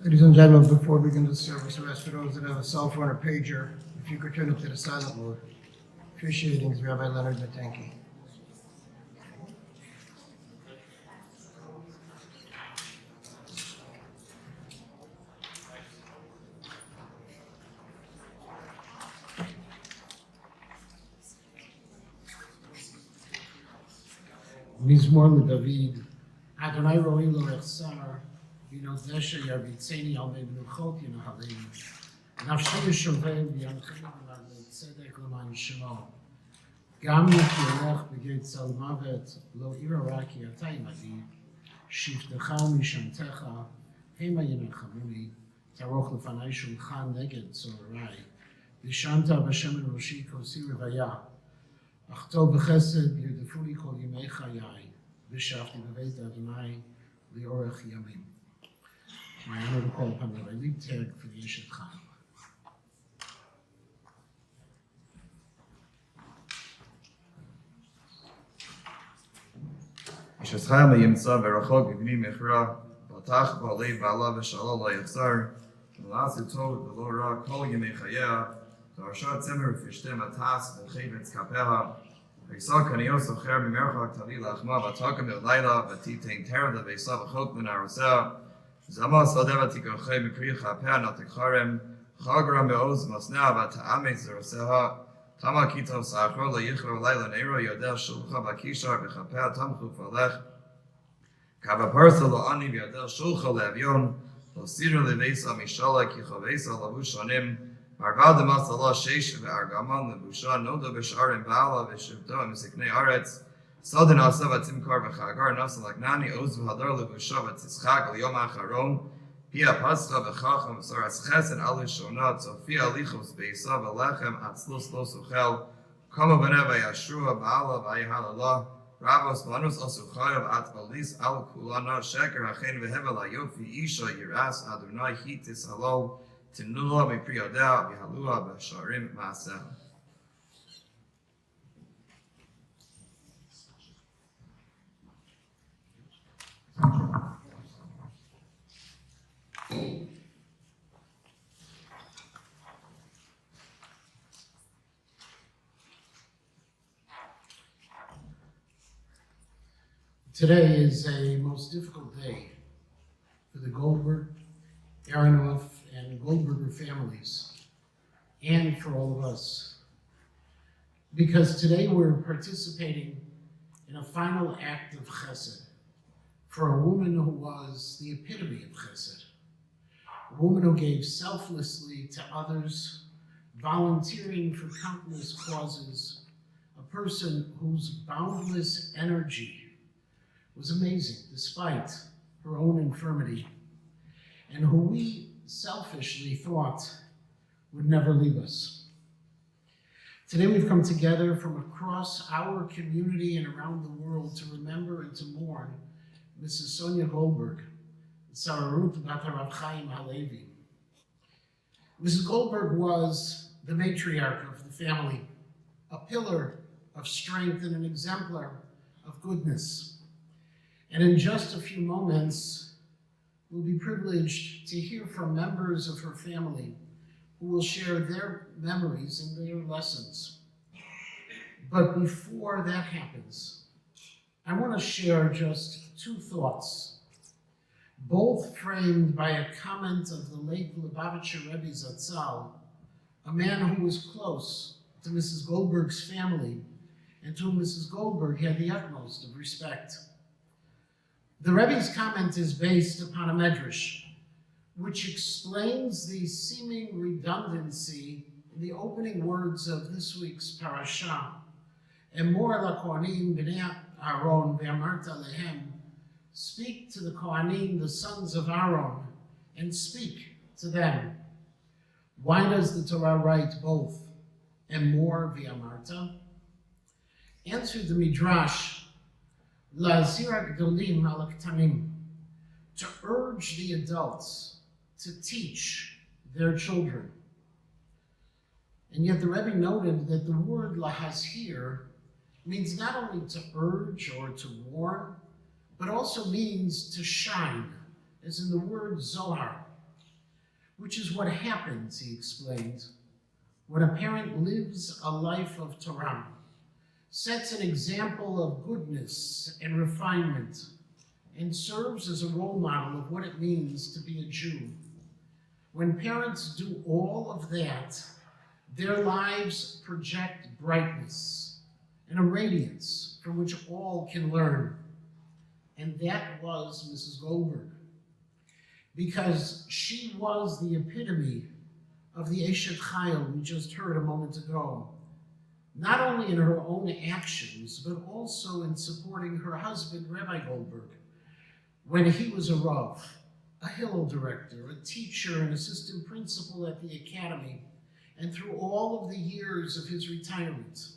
Ladies and gentlemen, before we begin the service, we ask for those that have a cell phone or pager, if you could turn it to the silent mode. Officiating is Rabbi Leonard Matanki. Mizmor LeDavid, Adonai Ro'i Lo Echsar, V'no Desha Yarbitzeni Al Mei Menuchot Yinahalim, Nafshi Yishoveh V'yanchim L'Tzedek L'man Shemo, Gam Yikilech B'geit Tzal Mavet, Lo Ira Raki Atay Madi, Shiftecha Mishamtecha, Hema Yinachamuni, Taroch L'fanai Shulchan Neged Tzorai, V'shanta B'Shem En Roshi Kosi Revaya, Achto b'chesed yirdefu kol yimei chayai, v'shavti b'beit Adonai li'orech yamim. My honor to call upon Rabbi Liebtag for the Yeshet Chaim. Yeshet Chaim yimtza v'rachok b'bni mechra, v'atach b'alei b'ala v'shalal lo yachzar, v'la'asu tov v'lo ra kol yimei chayah, Tarshat Zimmer Fishtem Atas V'chevetz Kapeha V'yisah Kaniyos Ocher Mimerchak Tali Lachma V'atakem Yolayla V'titein Terla V'yisah V'chok Min Aroseh Zama Sadeva Tikochei Mipri Chapea Natikharem Chagra Me'oz Masnea V'ta'amei Zeroseha Tama Kitov Sachro L'yichro Layla Neiro Yodeh Shulcha V'kishar V'chapea Tamchu V'alech Kava Parsa Lo'ani V'yodeh Shulcha Le'avyon L'sira L'veisa Mishala Kichavesa L'avushanim Marvad Masala Sheish Ve'argaman Lebusha Noda B'Sharim Ba'ala V'Shivto M'Siknei Aretz Sadin Asav Atimkar V'Chagar Nasa Lagnani Oz V'Hadar Lebusha V'Titzchak L'Yom Acharon Pia Pascha V'Chacham V'Saras Chesed Alu Shonat Sofia Lichos Be'isa V'Lechem Atzlus Lo Suchel Kama B'nei V'Yashrua Ba'ala V'Yihalala Ravos Banus Asuchayav At Balis Al Kulana Sheker Hachen V'Hevel Ayofi Isha Yiras Adonai Hitis Halal Tinula Mipriyodea Vihalua B'Sharim Ma'aseh. Today is a most difficult day for the Goldberg, Aronoff, and Goldberger families, and for all of us. Because today we're participating in a final act of chesed for a woman who was the epitome of chesed, a woman who gave selflessly to others, volunteering for countless causes, a person whose boundless energy was amazing despite her own infirmity, and who we selfishly thought would never leave us. Today we've come together from across our community and around the world to remember and to mourn Mrs. Sonia Goldberg, Sararut Bat Harav Chaim Halevi. Mrs. Goldberg was the matriarch of the family, a pillar of strength and an exemplar of goodness. And in just a few moments, we'll be privileged to hear from members of her family who will share their memories and their lessons. But before that happens, I want to share just two thoughts, both framed by a comment of the late Lubavitcher Rebbe Zatzal, a man who was close to Mrs. Goldberg's family and to whom Mrs. Goldberg had the utmost of respect. The Rebbe's comment is based upon a medrash, which explains the seeming redundancy in the opening words of this week's parasha. Emor laKohanim b'nei Aaron ve'amarta lehem, speak to the Kohanim, the sons of Aaron, and speak to them. Why does the Torah write both Emor ve'amarta? Answer the midrash. La'azir ha'gedolim al ha'ktanim, to urge the adults to teach their children. And yet the Rebbe noted that the word lahazir means not only to urge or to warn, but also means to shine, as in the word zohar. which is what happens, he explained, when a parent lives a life of Torah, sets an example of goodness and refinement, and serves as a role model of what it means to be a Jew. When parents do all of that, their lives project brightness and a radiance from which all can learn. And that was Mrs. Goldberg, because she was the epitome of the Eshet Chayil we just heard a moment ago, not only in her own actions, but also in supporting her husband, Rabbi Goldberg, when he was a Rav, a Hillel director, a teacher, and assistant principal at the academy, and through all of the years of his retirement.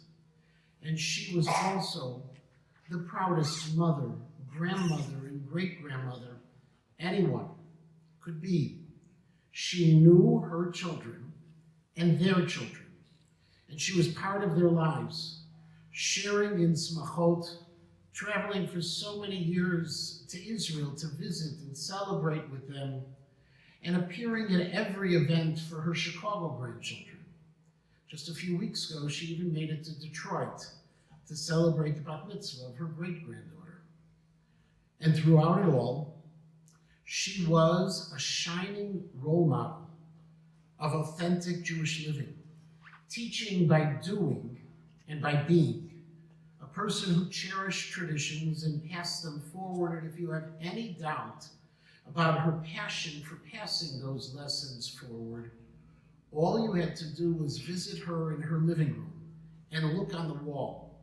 And she was also the proudest mother, grandmother, and great-grandmother anyone could be. She knew her children and their children, and she was part of their lives, sharing in smachot, traveling for so many years to Israel to visit and celebrate with them, and appearing at every event for her Chicago grandchildren. Just a few weeks ago, she even made it to Detroit to celebrate the bat mitzvah of her great-granddaughter. And throughout it all, she was a shining role model of authentic Jewish living, teaching by doing and by being, a person who cherished traditions and passed them forward. And if you have any doubt about her passion for passing those lessons forward, all you had to do was visit her in her living room and look on the wall,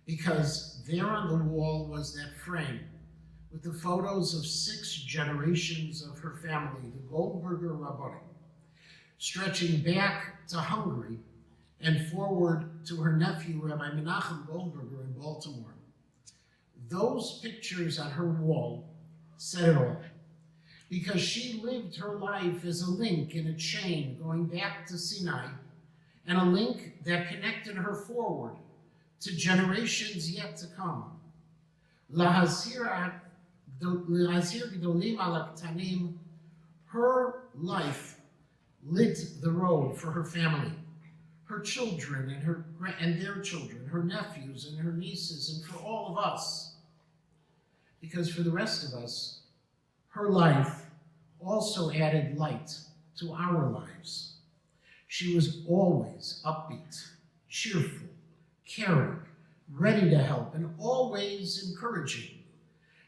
because there on the wall was that frame with the photos of 6 generations of her family, the Goldberger Rabbanim, stretching back to Hungary and forward to her nephew, Rabbi Menachem Goldberger in Baltimore. Those pictures on her wall said it all, because she lived her life as a link in a chain going back to Sinai, and a link that connected her forward to generations yet to come. Lahazir Gdolim al Aktanim, her life lit the road for her family, her children and their children, her nephews and her nieces, and for all of us. Because for the rest of us, her life also added light to our lives. She was always upbeat, cheerful, caring, ready to help, and always encouraging.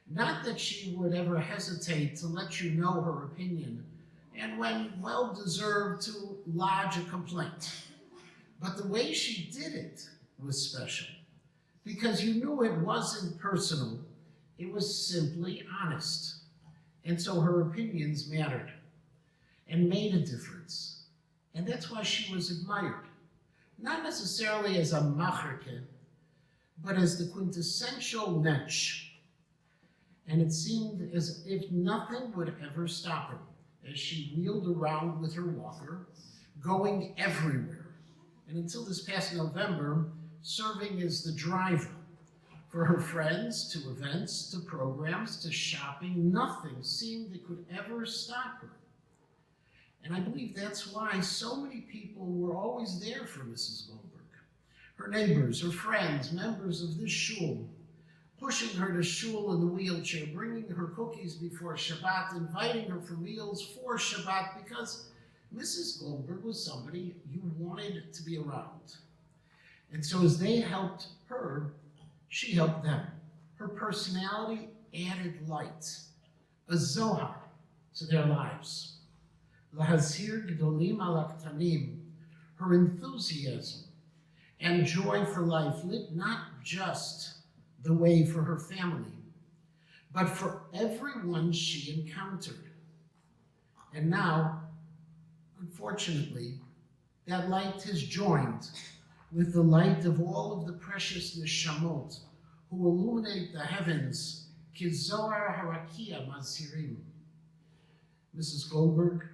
Not that she would ever hesitate to let you know her opinion, and when well-deserved, to lodge a complaint. But the way she did it was special, because you knew it wasn't personal, it was simply honest. And so her opinions mattered and made a difference. And that's why she was admired, not necessarily as a macherke, but as the quintessential netch. And it seemed as if nothing would ever stop her as she wheeled around with her walker, going everywhere. And until this past November, serving as the driver for her friends, to events, to programs, to shopping. Nothing seemed that could ever stop her. And I believe that's why so many people were always there for Mrs. Goldberg. Her neighbors, her friends, members of this shul, pushing her to shul in the wheelchair, bringing her cookies before Shabbat, inviting her for meals for Shabbat, because Mrs. Goldberg was somebody you wanted to be around. And so as they helped her, she helped them. Her personality added light, a zohar, to their lives. Lahazir Gdolim al Aktanim, her enthusiasm and joy for life lit not just the way for her family, but for everyone she encountered. And now, unfortunately, that light has joined with the light of all of the precious neshamot who illuminate the heavens, Kizohar Harakia Mazirim. Mrs. Goldberg,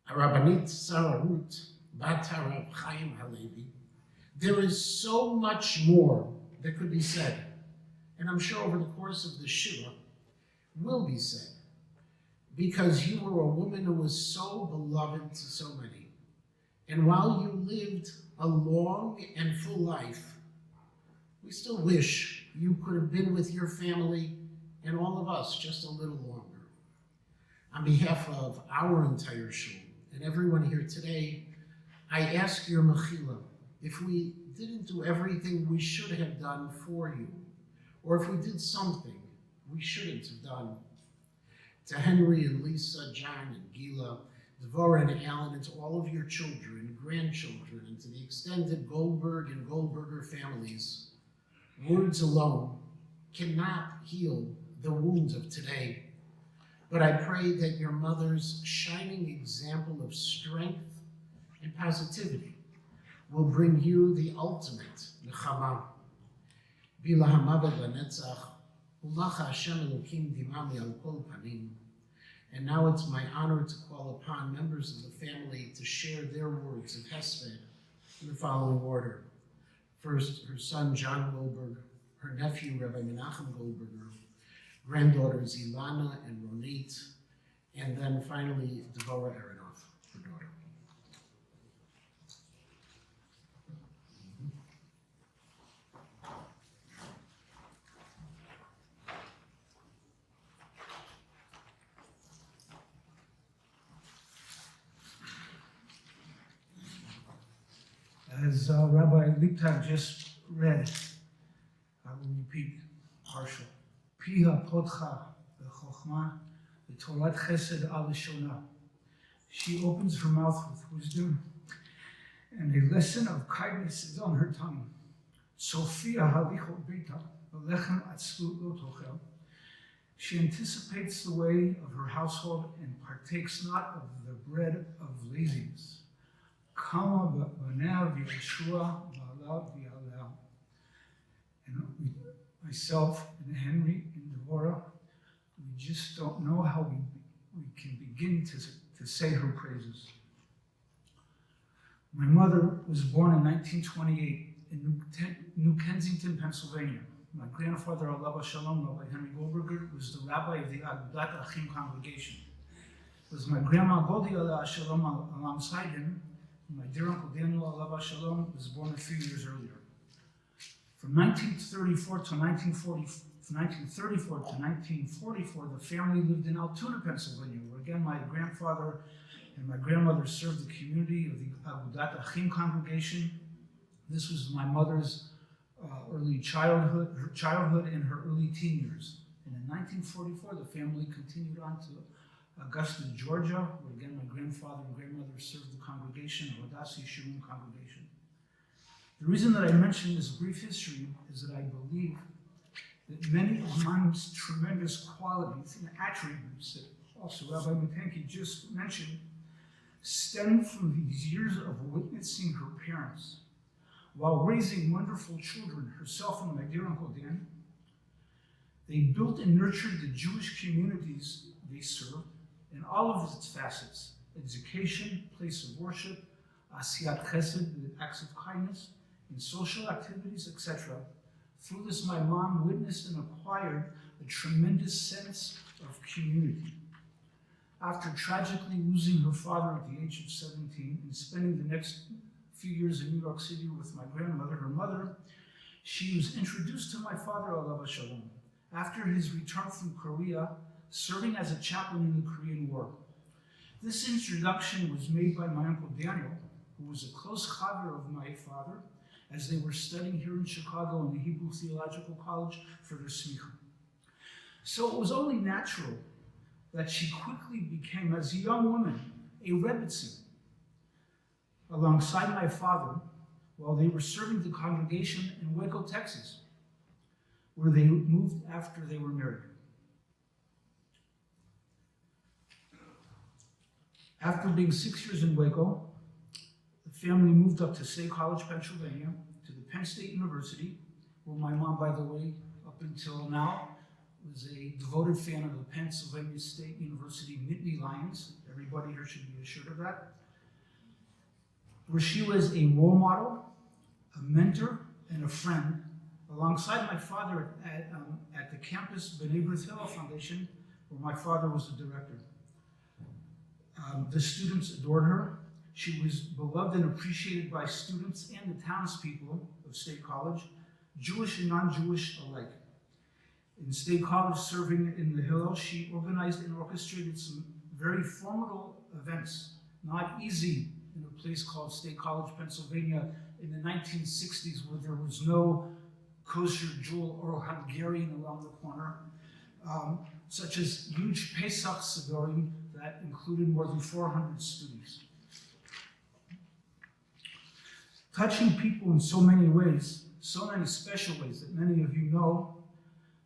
Rabbanit Sarah Ruth, Bat Harav Chaim Halevi. There is so much more that could be said, and I'm sure over the course of the Shiva will be said. because you were a woman who was so beloved to so many. And while you lived a long and full life, we still wish you could have been with your family and all of us just a little longer. On behalf of our entire shul and everyone here today, I ask your mechila, if we didn't do everything we should have done for you, or if we did something we shouldn't have done, to Henry and Lisa, John and Gila, Devorah and Alan, and to all of your children and grandchildren, and to the extended Goldberg and Goldberger families, words alone cannot heal the wounds of today. But I pray that your mother's shining example of strength and positivity will bring you the ultimate nechama. Bila hamavet lanetzach, umacha Hashem Elokim dimami al kol panim. And now it's my honor to call upon members of the family to share their words of hesped in the following order. First, her son John Goldberg, her nephew Rabbi Menachem Goldberger, granddaughters Ilana and Ronit, and then finally Devorah Aronoff, her daughter. As Rabbi Liptak just read, I will repeat partial. Piha potcha b'chokhmah b'torat chesed al lishona. She opens her mouth with wisdom, and a lesson of kindness is on her tongue. Sophia halichot beita v'lechem atzlut lo tochel. She anticipates the way of her household and partakes not of the bread of laziness. Kama b'banea v'Yeshua ba'ala v'yalel. And myself and Henry and Devorah, we just don't know how we can begin to say her praises. My mother was born in 1928 in New Kensington, Pennsylvania. My grandfather, Alav Shalom, Rabbi Henry Goldberger, was the rabbi of the Agudat Achim congregation. It was my grandma Goldie Alav Shalom alongside him. My dear uncle Daniel Alav Shalom was born a few years earlier. From 1934 to 1944, the family lived in Altoona, Pennsylvania, where again my grandfather and my grandmother served the community of the Agudat Achim congregation. This was my mother's early childhood and her early teen years. And in 1944, the family continued on to Augusta, Georgia, where again my grandfather and grandmother served the congregation, the Hadassah Yeshurun congregation. The reason that I mention this brief history is that I believe that many of Mom's tremendous qualities and attributes that also Rabbi Matenki just mentioned stem from these years of witnessing her parents while raising wonderful children, herself and my dear Uncle Dan. They built and nurtured the Jewish communities they served in all of its facets: education, place of worship, asiyat chesed, acts of kindness, in social activities, etc. Through this, my mom witnessed and acquired a tremendous sense of community. After tragically losing her father at the age of 17 and spending the next few years in New York City with my grandmother, her mother, she was introduced to my father, Alav Shalom, after his return from Korea, serving as a chaplain in the Korean War. This introduction was made by my uncle Daniel, who was a close chaver of my father, as they were studying here in Chicago in the Hebrew Theological College for their smicha. So it was only natural that she quickly became, as a young woman, a rebbitzin, alongside my father, while they were serving the congregation in Waco, Texas, where they moved after they were married. After being 6 years in Waco, the family moved up to State College, Pennsylvania, to the Penn State University, where my mom, by the way, up until now, was a devoted fan of the Pennsylvania State University Nittany Lions. Everybody here should be assured of that. Where she was a role model, a mentor, and a friend, alongside my father at the campus B'nai B'rith Hillel Foundation, where my father was the director. The students adored her. She was beloved and appreciated by students and the townspeople of State College, Jewish and non-Jewish alike. In State College, serving in the Hillel, she organized and orchestrated some very formidable events, not easy in a place called State College, Pennsylvania, in the 1960s, where there was no kosher Jewel or Hungarian around the corner, such as huge Pesach Sidorim that included more than 400 students. Touching people in so many ways, so many special ways that many of you know,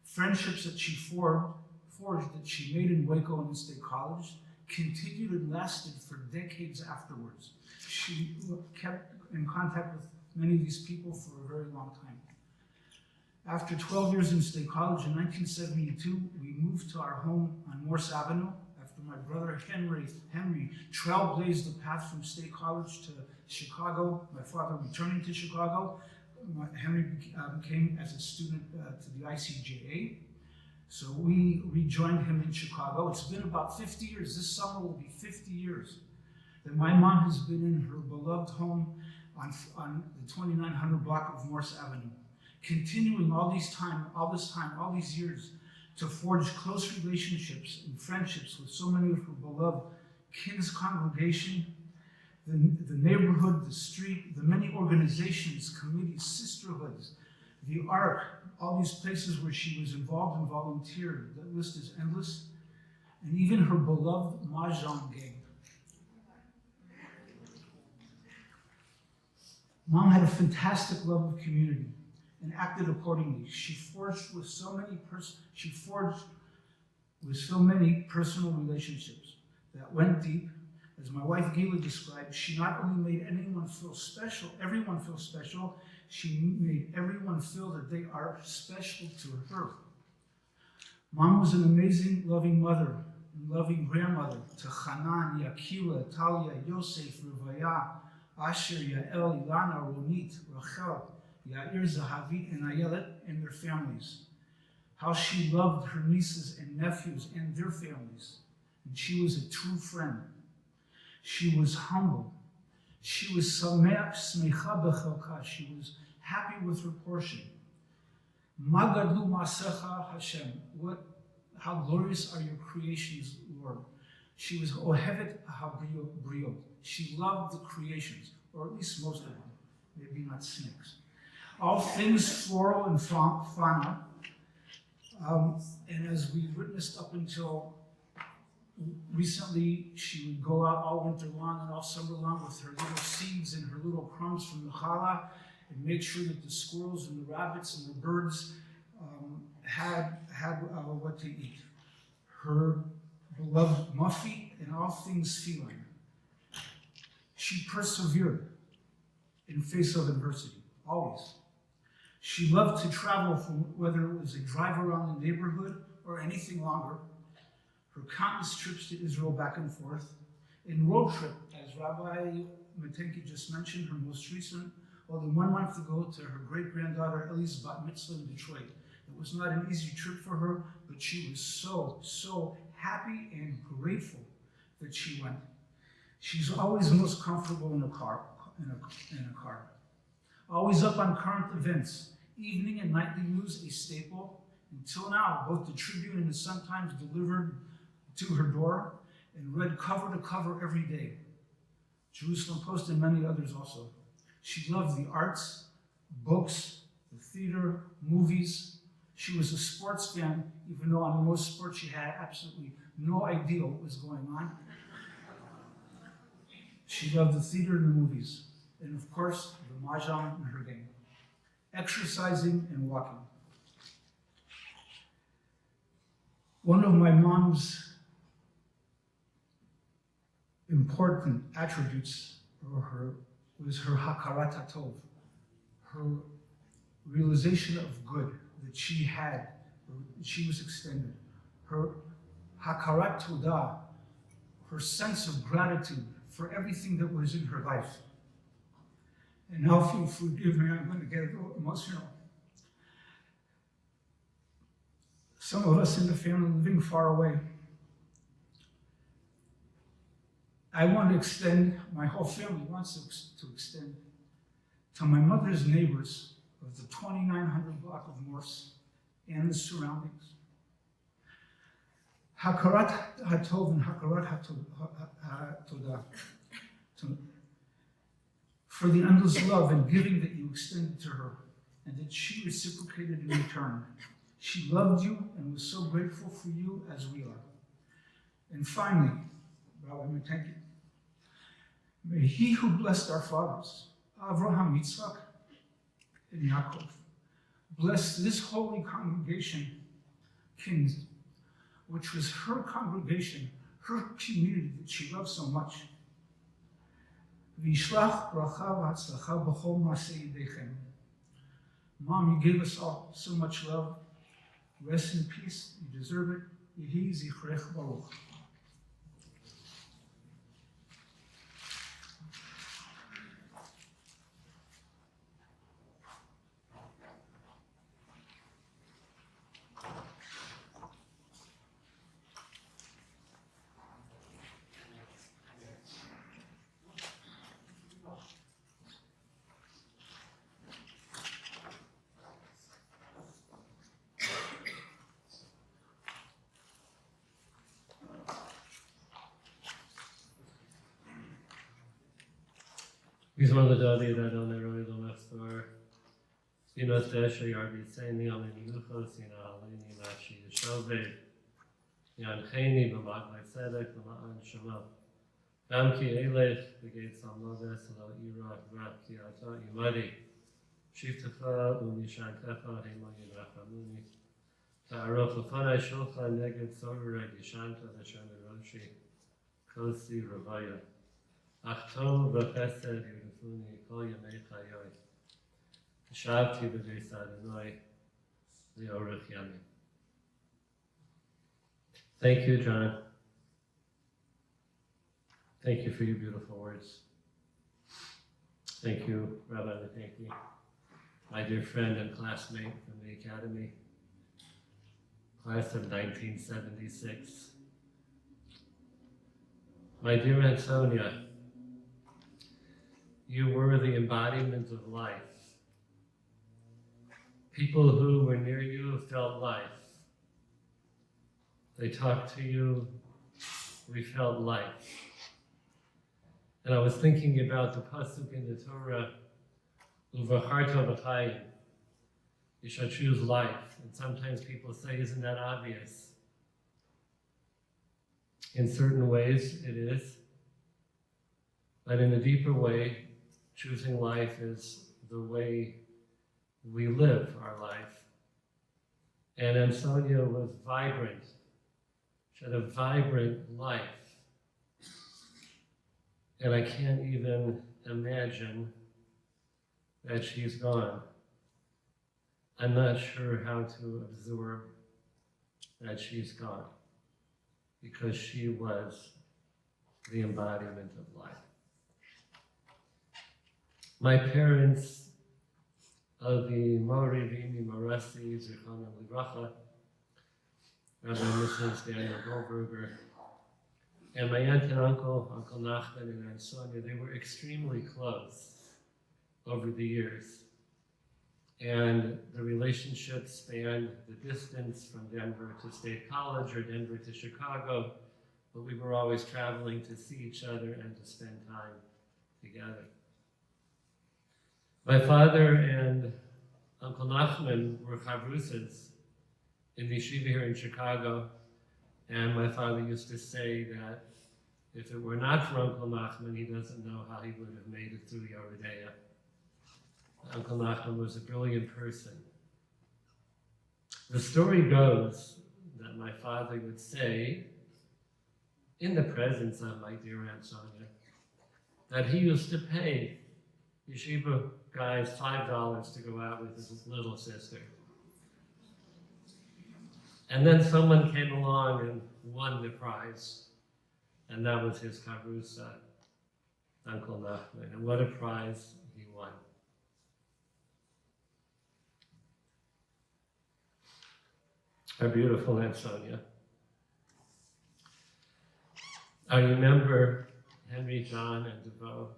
friendships that she forged that she made in Waco and in State College, continued and lasted for decades afterwards. She kept in contact with many of these people for a very long time. After 12 years in State College in 1972, we moved to our home on Morse Avenue after my brother Henry trailblazed the path from State College to Chicago, my father returning to Chicago. Henry came as a student to the ICJA. So we rejoined him in Chicago. It's been about 50 years. This summer will be 50 years that my mom has been in her beloved home on the 2900 block of Morse Avenue, continuing all these years to forge close relationships and friendships with so many of her beloved King's congregation, the neighborhood, the street, the many organizations, committees, sisterhoods, the Ark, all these places where she was involved and volunteered. The list is endless. And even her beloved Mahjong gang. Mom had a fantastic love of community and acted accordingly. She forged with so many personal relationships that went deep. As my wife Gila described, she not only made everyone feel special, she made everyone feel that they are special to her. Mom was an amazing, loving mother and loving grandmother to Hanan, Yakila, Talia, Yosef, Rivaya, Asher, Yael, Ilana, Ronit, Rachel, Yair, Zahavit, and Ayelet and their families. How she loved her nieces and nephews and their families. And she was a true friend. She was humble. She was smecha b'chelka. She was happy with her portion. Magadlu masecha Hashem. How glorious are your creations, Lord. She was ohevet habriot. She loved the creations, or at least most of them. Maybe not snakes. All things floral and fauna. And as we witnessed up until recently, she would go out all winter long and all summer long with her little seeds and her little crumbs from the challah and make sure that the squirrels and the rabbits and the birds had what to eat. Her beloved Muffy and all things feline. She persevered in face of adversity, always. She loved to travel, from whether it was a drive around the neighborhood or anything longer. Her countless trips to Israel back and forth. In road trip, as Rabbi Matenki just mentioned, her most recent, only 1 month ago, to her great-granddaughter Ellie's bat mitzvah in Detroit. It was not an easy trip for her, but she was so happy and grateful that she went. She's always most comfortable in a car. Always up on current events. Evening and nightly news, a staple. Until now, both the Tribune and the Sun-Times delivered to her door and read cover to cover every day. Jerusalem Post and many others also. She loved the arts, books, the theater, movies. She was a sports fan, even though on most sports she had absolutely no idea what was going on. She loved the theater and the movies, and of course, the Mahjong and her game. Exercising and walking. One of my mom's important attributes was her hakarat hatov, her realization of good that she had, that she was extended, her hakarat todah, her sense of gratitude for everything that was in her life. And now, if you forgive me, I'm going to get a little emotional. Some of us in the family living far away. I want to extend, my whole family wants to extend to my mother's neighbors of the 2900 block of Morse and the surroundings. Hakarat hatov and hakarat hatodah, for the endless love and giving that you extended to her, and that she reciprocated in return. She loved you and was so grateful for you as we are. And finally, Rabbi, thank you. May he who blessed our fathers, Avraham, Yitzchak, and Yaakov, bless this holy congregation, Kings, which was her congregation, her community that she loved so much. V'yishlach bracha v'hatzlacha b'chol ma'aseh yedechem. Mom, you gave us all so much love. Rest in peace. You deserve it. Yehi zichrech baruch. Bismillah the Dadi that on the road the left door. Sinos Desha Yarbi Sani on the Nuchos, Sina Halini Nashi Shove, Yan Khani, Bamak by Sedek, Baman Shema. Damki Elech, the gates on Loves, Lo Ira, Rapki Ata Imadi, Shiftafa, Unishan Tefa, Hemani Rafamuni, Ta'arof Lafana Shulcha, Neged Sorre, Yishanta, the Shana Roshi, Kosi Ravaya. Achtol v'chesed yudifuni kol yamei chayoy. Shavti b'beis Adonai li'orech yamim. Thank you, John. Thank you for your beautiful words. Thank you, Rabbi Letanki, my dear friend and classmate from the Academy, class of 1976. My dear Aunt Sonia, you were the embodiment of life. People who were near you felt life. They talked to you, we felt life. And I was thinking about the pasuk in the Torah, Uvacharta v'chayim. You shall choose life. And sometimes people say, isn't that obvious? In certain ways, it is. But in a deeper way, choosing life is the way we live our life. And Ansonia was vibrant. She had a vibrant life. And I can't even imagine that she's gone. I'm not sure how to absorb that she's gone, because she was the embodiment of life. My parents, the Mori Vimi Moresi, Zichron Libracha, Rabbi and Mrs. Daniel Goldberger, and my aunt and uncle, Uncle Nachman and Aunt Sonia, they were extremely close over the years. And the relationship spanned the distance from Denver to State College or Denver to Chicago, but we were always traveling to see each other and to spend time together. My father and Uncle Nachman were chavrusas in the yeshiva here in Chicago, and my father used to say that if it were not for Uncle Nachman, he doesn't know how he would have made it through Yoreh Deah. Uncle Nachman was a brilliant person. The story goes that my father would say, in the presence of my dear Aunt Sonia, that he used to pay yeshiva guys $5 to go out with his little sister. And then someone came along and won the prize, and that was his kavrusa, Uncle Nachman. And what a prize he won. Our beautiful Aunt Sonia. I remember Henry, John, and DeVoe,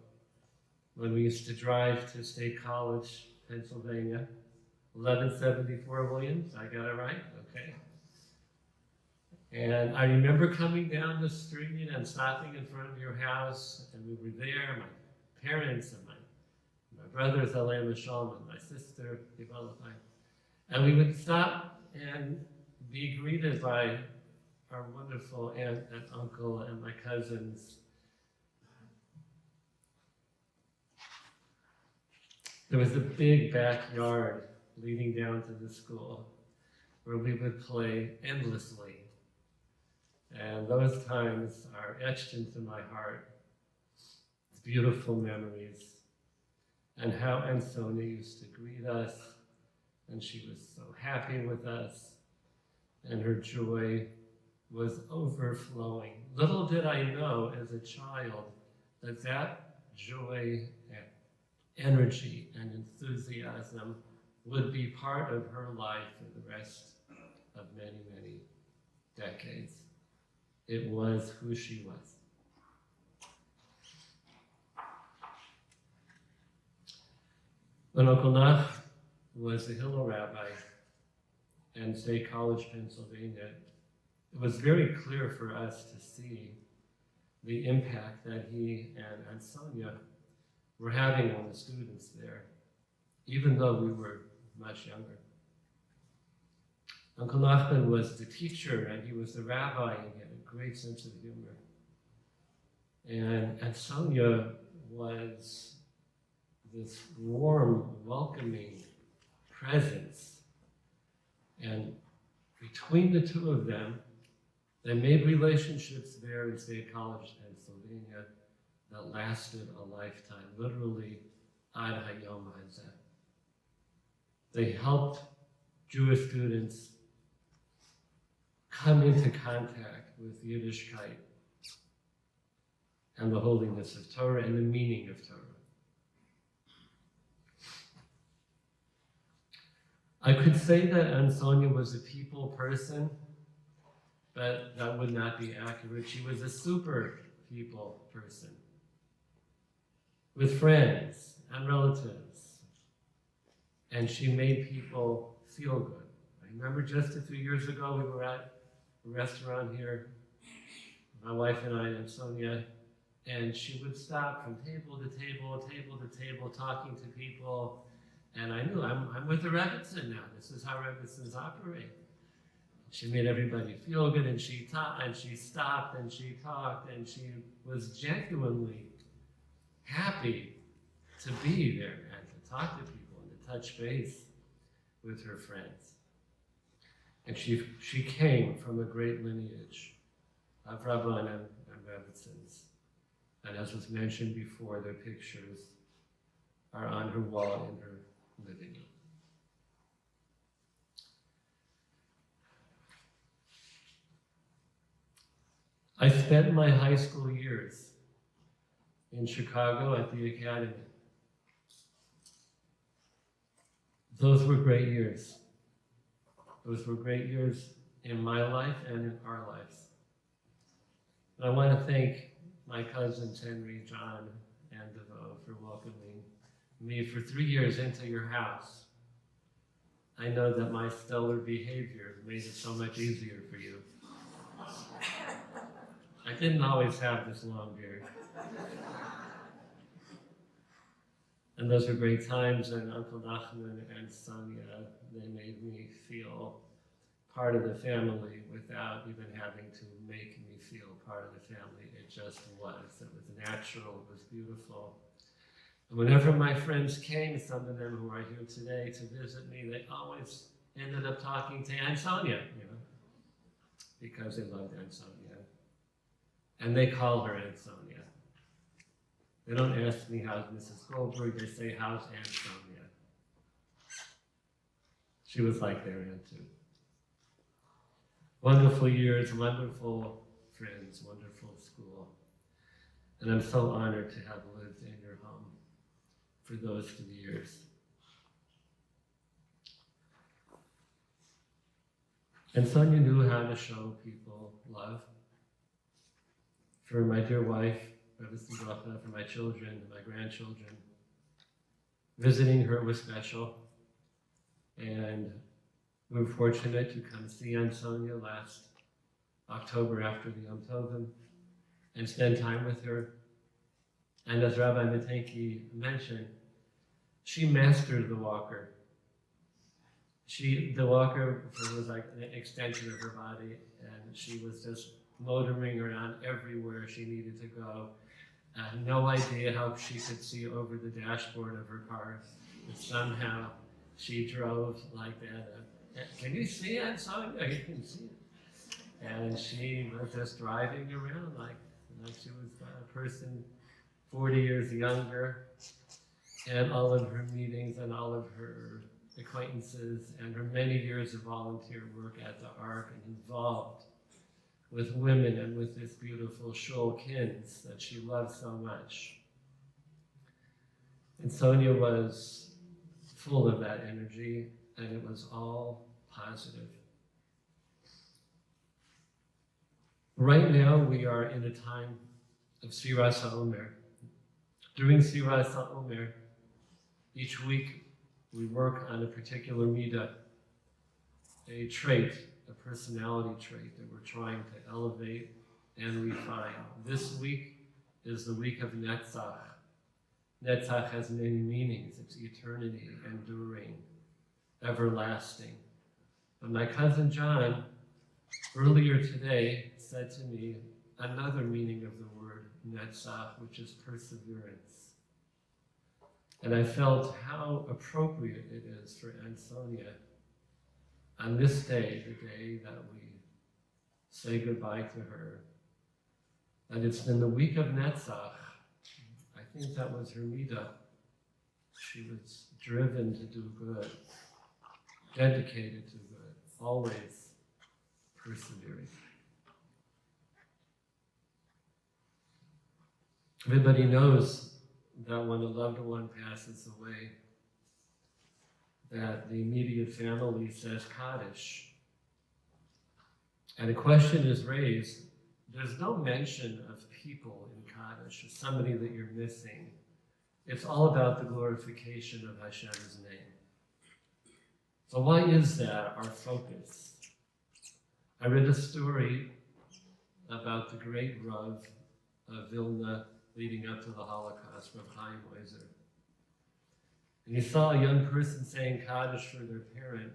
when we used to drive to State College, Pennsylvania, 1174 Williams, I got it right? Okay. And I remember coming down the street and stopping in front of your house, and we were there, my parents and my brothers, Alain Mishal, and my sister, Yivalachai. And we would stop and be greeted by our wonderful aunt and uncle and my cousins. There was a big backyard leading down to the school where we would play endlessly. And those times are etched into my heart. It's beautiful memories. And how Aunt Sonia used to greet us, and she was so happy with us, and her joy was overflowing. Little did I know as a child that that joy and energy and enthusiasm would be part of her life for the rest of many, many decades. It was who she was. When Uncle Nach was a Hillel rabbi in State College, Pennsylvania, it was very clear for us to see the impact that he and Aunt Sonia were having on the students there, even though we were much younger. Uncle Nachman was the teacher and he was the rabbi, and he had a great sense of humor. And Aunt Sonia was this warm, welcoming presence. And between the two of them, they made relationships there in State College, Pennsylvania, that lasted a lifetime, literally ad hayom hazeh. They helped Jewish students come into contact with Yiddishkeit and the holiness of Torah and the meaning of Torah. I could say that Aunt Sonia was a people person, but that would not be accurate. She was a super people person with friends and relatives, and she made people feel good. I remember just a few years ago, we were at a restaurant here, my wife and I and Sonia, and she would stop from table to table, table to table, talking to people, and I knew I'm with the Rebbitzin now. This is how Rebbitzins operate. She made everybody feel good, and she taught, and she stopped, and she talked, and she was genuinely happy to be there and to talk to people and to touch base with her friends. And she came from a great lineage of Rabbanim and Rebbitzins. And as was mentioned before, their pictures are on her wall in her living room. I spent my high school years in Chicago at the Academy. Those were great years. Those were great years in my life and in our lives. And I want to thank my cousins Henry, John, and DeVoe for welcoming me for 3 years into your house. I know that my stellar behavior made it so much easier for you. I didn't always have this long beard. And those were great times, and Uncle Nachman and Sonia, they made me feel part of the family without even having to make me feel part of the family. It just was. It was natural, it was beautiful. And whenever my friends came, some of them who are here today to visit me, they always ended up talking to Aunt Sonia, because they loved Aunt Sonia. And they call her Aunt Sonia. They don't ask me how's Mrs. Goldberg, they say, how's Aunt Sonia? She was like their aunt too. Wonderful years, wonderful friends, wonderful school. And I'm so honored to have lived in your home for those 3 years. And Sonia knew how to show people love. For my dear wife, for my children and my grandchildren. Visiting her was special, and we were fortunate to come see Aunt Sonia last October after the Yom Tovim and spend time with her. And as Rabbi Matenki mentioned, she mastered the walker. The walker was like an extension of her body, and she was just motoring around everywhere she needed to go. No idea how she could see over the dashboard of her car, but somehow she drove like that. Can you see it, Sonia? You can see it. And she was just driving around like she was a person 40 years younger, and all of her meetings and all of her acquaintances and her many years of volunteer work at the Ark and involved with women and with this beautiful shul kins that she loved so much. And Sonia was full of that energy, and it was all positive. Right now we are in a time of Siras HaOmer. During Siras HaOmer, each week we work on a particular midah, a trait, a personality trait that we're trying to elevate and refine. This week is the week of Netzach. Netzach has many meanings. It's eternity, enduring, everlasting. But my cousin John, earlier today, said to me another meaning of the word Netzach, which is perseverance. And I felt how appropriate it is for Aunt Sonia on this day, the day that we say goodbye to her, and it's in the week of Netzach. I think that was her midah. She was driven to do good, dedicated to good, always persevering. Everybody knows that when a loved one passes away, that the immediate family says Kaddish. And a question is raised. There's no mention of people in Kaddish, or somebody that you're missing. It's all about the glorification of Hashem's name. So why is that our focus? I read a story about the great Rav of Vilna leading up to the Holocaust, Rav Chaim Weiser. And he saw a young person saying Kaddish for their parent,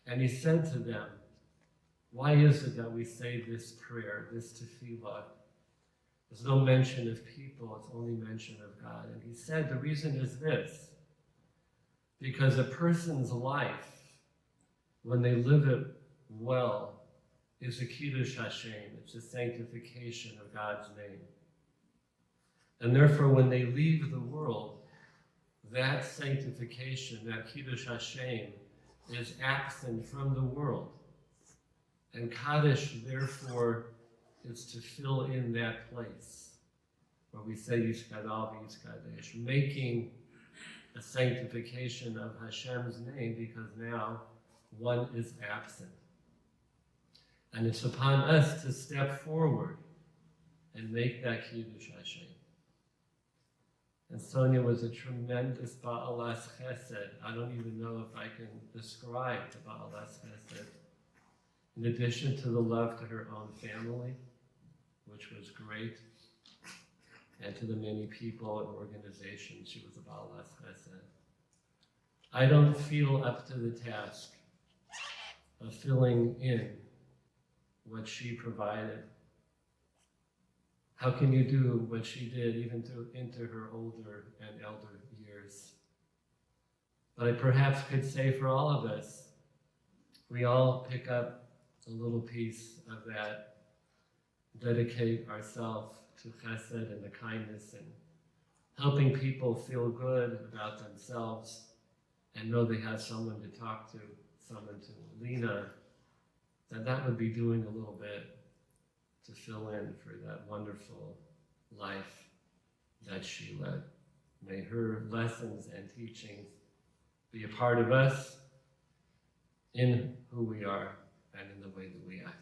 and he said to them, why is it that we say this prayer, this tefillah? There's no mention of people, it's only mention of God. And he said the reason is this, because a person's life, when they live it well, is a Kiddush Hashem, it's a sanctification of God's name. And therefore, when they leave the world, that sanctification, that Kiddush Hashem, is absent from the world. And Kaddish, therefore, is to fill in that place where we say Yishkadal v'Yishkadesh, making a sanctification of Hashem's name, because now one is absent. And it's upon us to step forward and make that Kiddush Hashem. And Sonia was a tremendous Ba'alas Chesed. I don't even know if I can describe the Ba'alas Chesed. In addition to the love to her own family, which was great, and to the many people and organizations, she was a Ba'alas Chesed. I don't feel up to the task of filling in what she provided. How can you do what she did even into her older and elder years? But I perhaps could say for all of us, we all pick up a little piece of that, dedicate ourselves to chesed and the kindness and helping people feel good about themselves and know they have someone to talk to, someone to lean on, that would be doing a little bit to fill in for that wonderful life that she led. May her lessons and teachings be a part of us in who we are and in the way that we act.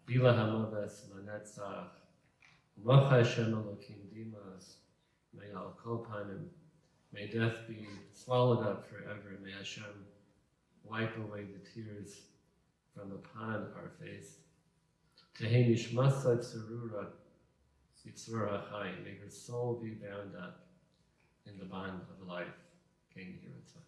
Bila hamaves lanetzach U'mocha Hashem Elokim Dimas, may al kol panim, may death be swallowed up forever. May Hashem wipe away the tears from upon our face. Tehei nishmasa tzurura yitzur hachayim. May her soul be bound up in the bond of life. King Yiritzah.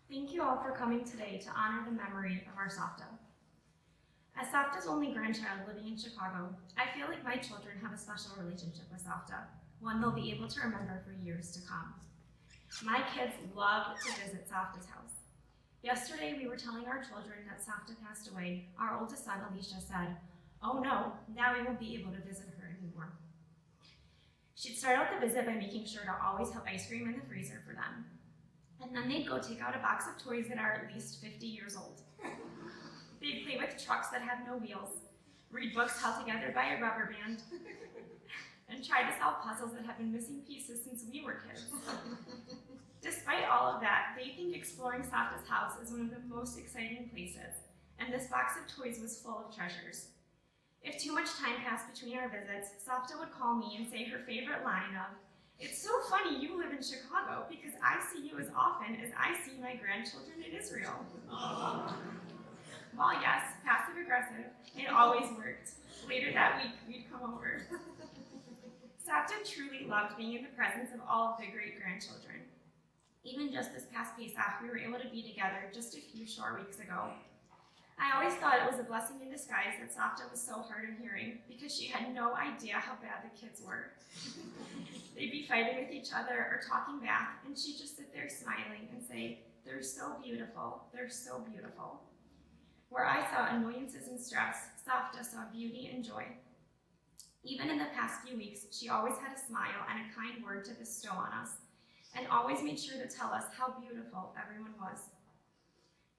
Thank you all for coming today to honor the memory of our Savta. As Savta's only grandchild living in Chicago, I feel like my children have a special relationship with Savta, one they'll be able to remember for years to come. My kids love to visit Savta's house. Yesterday, we were telling our children that Savta passed away. Our oldest son, Alicia, said, "Oh no, now we won't be able to visit her anymore." She'd start out the visit by making sure to always have ice cream in the freezer for them. And then they'd go take out a box of toys that are at least 50 years old. They'd play with trucks that have no wheels, read books held together by a rubber band, and try to solve puzzles that have been missing pieces since we were kids. Despite all of that, they think exploring Savta's house is one of the most exciting places, and this box of toys was full of treasures. If too much time passed between our visits, Savta would call me and say her favorite line of, "It's so funny you live in Chicago because I see you as often as I see my grandchildren in Israel." Well, yes, passive aggressive, it always worked. Later that week, we'd come over. Savta truly loved being in the presence of all of the great-grandchildren. Even just this past Pesach, we were able to be together just a few short weeks ago. I always thought it was a blessing in disguise that Savta was so hard of hearing because she had no idea how bad the kids were. They'd be fighting with each other or talking back, and she'd just sit there smiling and say, "They're so beautiful, they're so beautiful." Where I saw annoyances and stress, Savta saw beauty and joy. Even in the past few weeks, she always had a smile and a kind word to bestow on us, and always made sure to tell us how beautiful everyone was.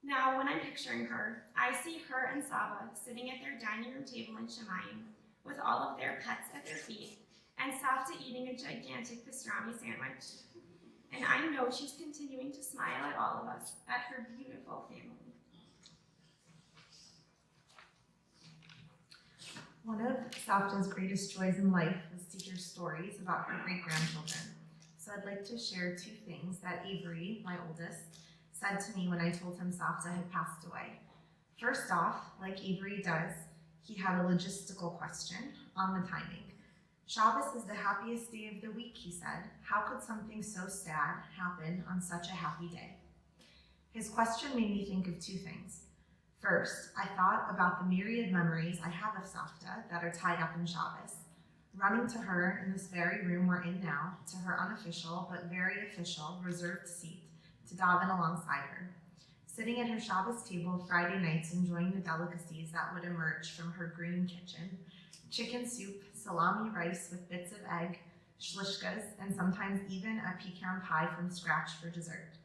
Now, when I'm picturing her, I see her and Saba sitting at their dining room table in Shemayim with all of their pets at their feet, and Savta eating a gigantic pastrami sandwich. And I know she's continuing to smile at all of us, at her beautiful family. One of Savta's greatest joys in life was to hear stories about her great-grandchildren. So I'd like to share two things that Avery, my oldest, said to me when I told him Savta had passed away. First off, like Avery does, he had a logistical question on the timing. Shabbos is the happiest day of the week, he said. How could something so sad happen on such a happy day? His question made me think of two things. First, I thought about the myriad memories I have of Savta that are tied up in Shabbos. Running to her in this very room we're in now, to her unofficial but very official reserved seat to daven alongside her. Sitting at her Shabbos table Friday nights enjoying the delicacies that would emerge from her green kitchen. Chicken soup, salami rice with bits of egg, shlishkas, and sometimes even a pecan pie from scratch for dessert.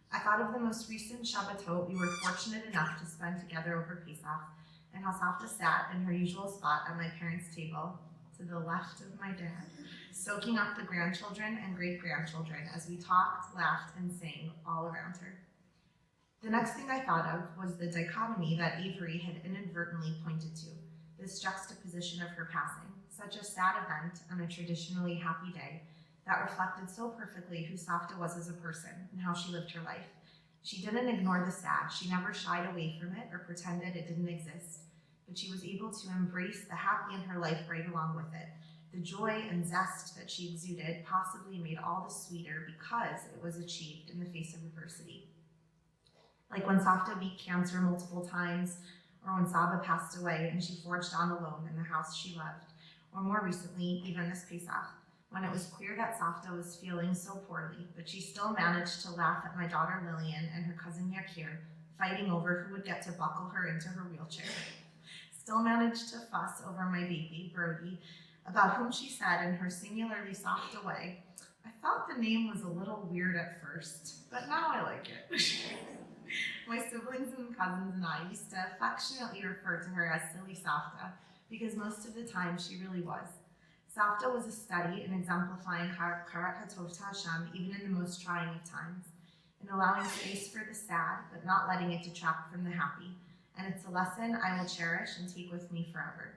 I thought of the most recent Shabbatot we were fortunate enough to spend together over Pesach, and how Savta sat in her usual spot at my parents' table, to the left of my dad, soaking up the grandchildren and great-grandchildren as we talked, laughed, and sang all around her. The next thing I thought of was the dichotomy that Avery had inadvertently pointed to, this juxtaposition of her passing, such a sad event on a traditionally happy day that reflected so perfectly who Savta was as a person and how she lived her life. She didn't ignore the sad, she never shied away from it or pretended it didn't exist, but she was able to embrace the happy in her life right along with it. The joy and zest that she exuded possibly made all the sweeter because it was achieved in the face of adversity. Like when Savta beat cancer multiple times, or when Saba passed away and she forged on alone in the house she loved, or more recently, even this Pesach, when it was clear that Savta was feeling so poorly, but she still managed to laugh at my daughter Lillian and her cousin Yakir, fighting over who would get to buckle her into her wheelchair. Still managed to fuss over my baby, Brody, about whom she said in her singularly soft way, I thought the name was a little weird at first, but now I like it. My siblings and cousins and I used to affectionately refer to her as Silly Savta because most of the time she really was. Savta was a study in exemplifying Karat Hatov to Hashem even in the most trying of times, in allowing space for the sad but not letting it detract from the happy. And it's a lesson I will cherish and take with me forever.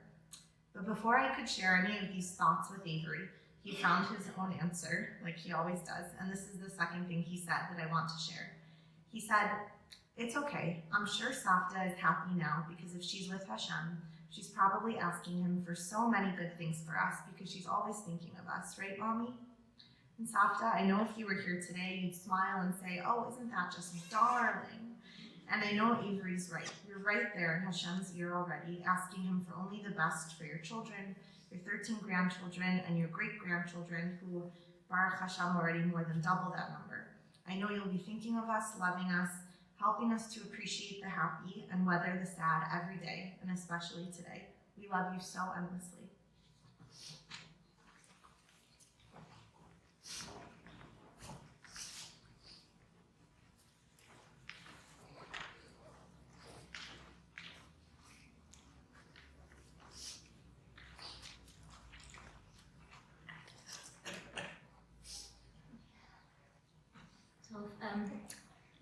But before I could share any of these thoughts with Avery, he found his own answer, like he always does, and this is the second thing he said that I want to share. He said, "It's okay, I'm sure Savta is happy now because if she's with Hashem, she's probably asking him for so many good things for us because she's always thinking of us, right, Mommy?" And Savta, I know if you were here today, you'd smile and say, "Oh, isn't that just darling?" And I know Avery's right. You're right there in Hashem's ear already, asking him for only the best for your children, your 13 grandchildren, and your great-grandchildren, who, Baruch Hashem, already more than double that number. I know you'll be thinking of us, loving us, helping us to appreciate the happy and weather the sad every day, and especially today. We love you so endlessly.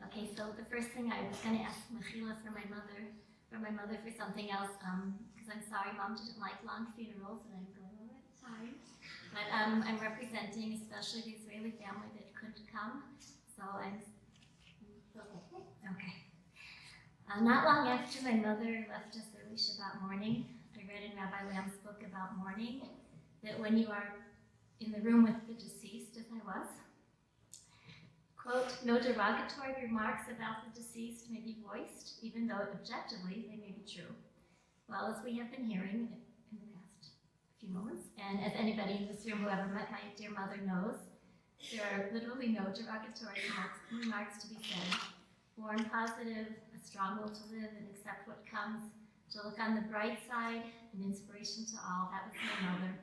Okay, so the first thing I was going to ask Mechila for my mother for something else, because I'm sorry Mom didn't like long funerals and I'm going over the time. But I'm representing especially the Israeli family that couldn't come, so I'm okay. Not long after my mother left us early Shabbat morning, I read in Rabbi Lamb's book about mourning that when you are in the room with the deceased, as I was, quote, "No derogatory remarks about the deceased may be voiced, even though objectively they may be true." Well, as we have been hearing in the past few moments, and as anybody in this room who ever met my dear mother knows, there are literally no derogatory remarks to be said. Born positive, a strong will to live and accept what comes, to look on the bright side, an inspiration to all. That was my mother.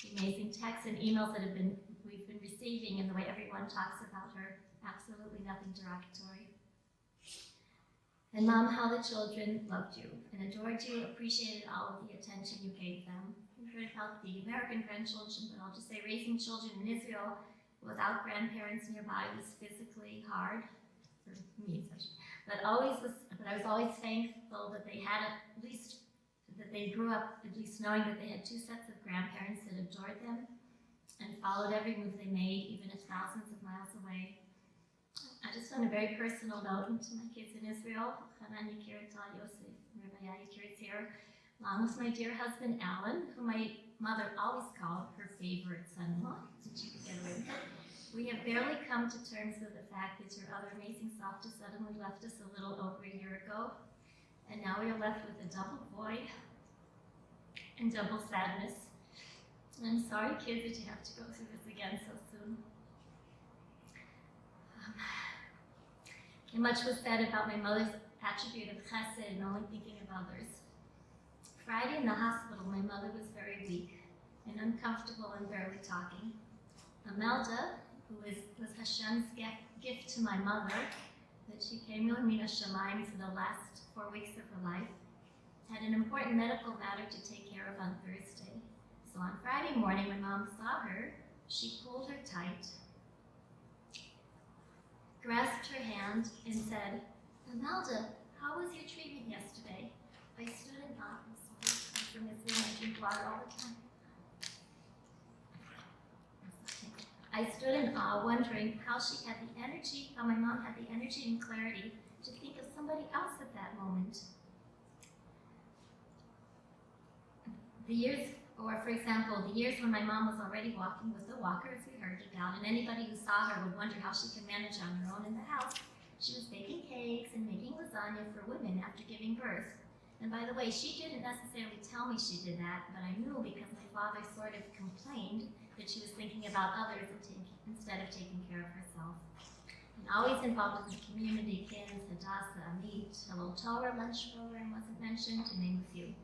The amazing texts and emails that we've been receiving and the way everyone talks about her, absolutely nothing derogatory. And Mom, how the children loved you and adored you, appreciated all of the attention you gave them. We heard about the American grandchildren, but I'll just say raising children in Israel without grandparents nearby was physically hard for me especially. But I was always thankful that they had that they grew up at least knowing that they had two sets of grandparents that adored them and followed every move they made, even if thousands of miles away. I just on a very personal note to my kids in Israel, Hanan Yakirat Yosef, Rabbi Yakirat's here, along with my dear husband Alan, who my mother always called her favorite son-in-law, since she could get away with it. We have barely come to terms with the fact that your other amazing Savta suddenly left us a little over a year ago, and now we are left with a double void and double sadness. I'm sorry, kids, that you have to go through this again so soon. And much was said about my mother's attribute of chesed and only thinking of others. Friday in the hospital, my mother was very weak and uncomfortable and barely talking. Amelda, who was Hashem's gift to my mother, that she came to Mina Shamayim for the last 4 weeks of her life, had an important medical matter to take care of on Thursday. So on Friday morning, when Mom saw her, she pulled her tight, grasped her hand, and said, "Amelda, how was your treatment yesterday?" I stood in awe. I'm sorry, from Israel, I drink water all the time. I stood in awe, wondering how my mom had the energy and clarity to think of somebody else at that moment. For example, the years when my mom was already walking with the walker, as we heard about, and anybody who saw her would wonder how she could manage on her own in the house. She was baking cakes and making lasagna for women after giving birth. And by the way, she didn't necessarily tell me she did that, but I knew because my father sort of complained that she was thinking about others instead of taking care of herself. And always involved in the community, kids, Hadassah, Amit, Hello Torah lunch program wasn't mentioned, to name a few.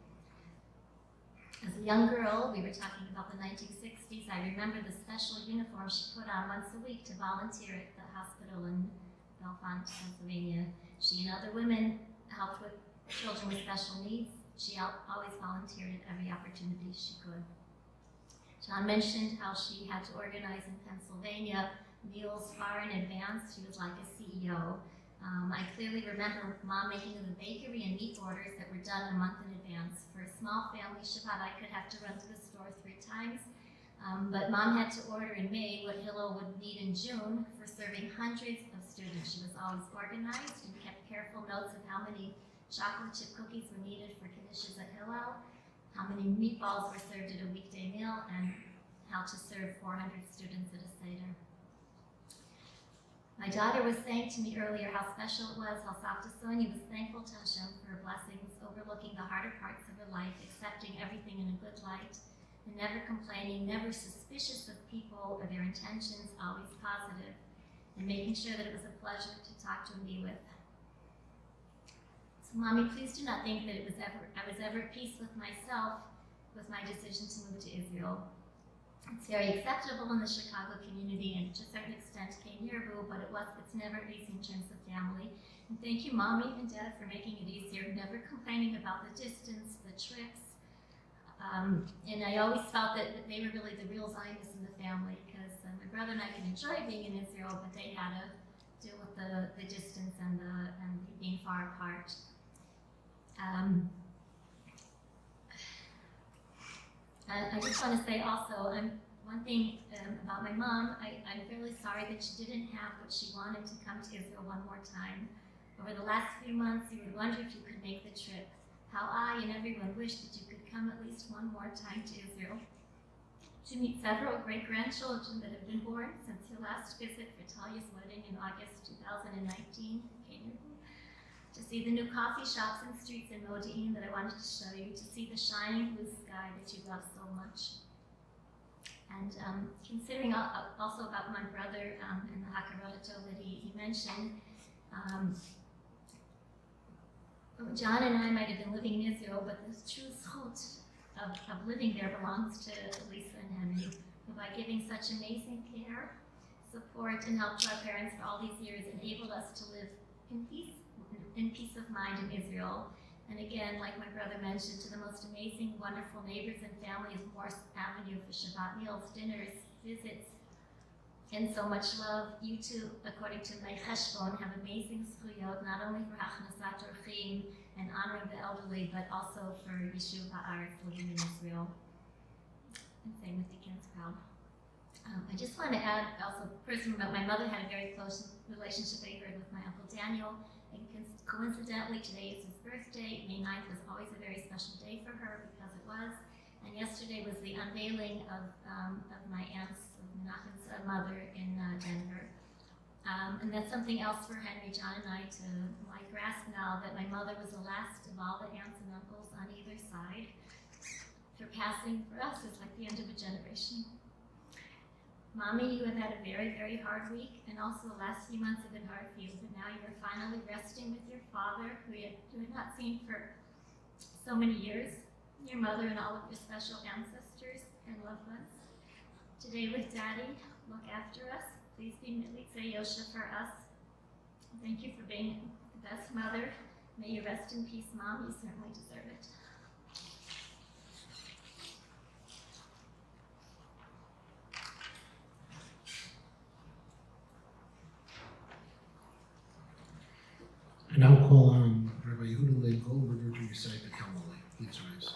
As a young girl, we were talking about the 1960s, I remember the special uniform she put on once a week to volunteer at the hospital in Bellefonte, Pennsylvania. She and other women helped with children with special needs. She always volunteered at every opportunity she could. John mentioned how she had to organize in Pennsylvania meals far in advance. She was like a CEO. I clearly remember Mom making the bakery and meat orders that were done a month in advance. For a small family Shabbat, I could have to run to the store 3 times. But Mom had to order in May what Hillel would need in June for serving hundreds of students. She was always organized and kept careful notes of how many chocolate chip cookies were needed for Kaddish at Hillel, how many meatballs were served at a weekday meal, and how to serve 400 students at a Seder. My daughter was saying to me earlier how special it was, how Savta Sonia was thankful to Hashem for her blessings, overlooking the harder parts of her life, accepting everything in a good light, and never complaining, never suspicious of people or their intentions, always positive, and making sure that it was a pleasure to talk to and be with. So, Mommy, please do not think that I was ever at peace with myself with my decision to move to Israel. It's very acceptable in the Chicago community and to a certain extent K-Nirabu, but it's never easy in terms of family. And thank you, Mommy and Dad, for making it easier, never complaining about the distance, the trips. And I always felt that they were really the real Zionists in the family, because my brother and I could enjoy being in Israel, but they had to deal with the distance and being far apart. I just want to say also, one thing about my mom, I'm really sorry that she didn't have what she wanted to come to Israel one more time. Over the last few months, you would wonder if you could make the trip. How I and everyone wished that you could come at least one more time to Israel, to meet several great-grandchildren that have been born since your last visit for Talia's wedding in August 2019, to see the new coffee shops and streets in Modi'in that I wanted to show you, to see the shining blue sky that you love so much. And considering also about my brother and the Hakarat that he mentioned, John and I might have been living in Israel, but the true zchut of living there belongs to Lisa and Henry, who by giving such amazing care, support, and help to our parents for all these years enabled us to live in peace of mind in Israel. And again, like my brother mentioned, to the most amazing, wonderful neighbors and families, Morse Avenue for Shabbat meals, dinners, visits, and so much love. You too, according to my cheshbon, have amazing zchuyot, not only for hachnasat orchim and honoring the elderly, but also for Yishuv Ha'aretz, living in Israel. And same with Deacon's Crowd. I just want to add also, personally, my mother had a very close relationship, I heard, with my Uncle Daniel. And coincidentally, today is his birthday. May 9th was always a very special day for her because it was. And yesterday was the unveiling of my aunt's, Menachem's mother in Denver. And that's something else for Henry, John, and I to grasp now, that my mother was the last of all the aunts and uncles on either side. Her passing for us is like the end of a generation. Mommy, you have had a very, very hard week, and also the last few months have been hard for you, but now you are finally resting with your father, who you had not seen for so many years, your mother and all of your special ancestors and loved ones. Today with Daddy, look after us. Please be Mitzvah Yosha for us. Thank you for being the best mother. May you rest in peace, Mom. You certainly deserve it. I now call on Rabbi Yehuda Leib Goldberger to recite the Talmud. Please rise.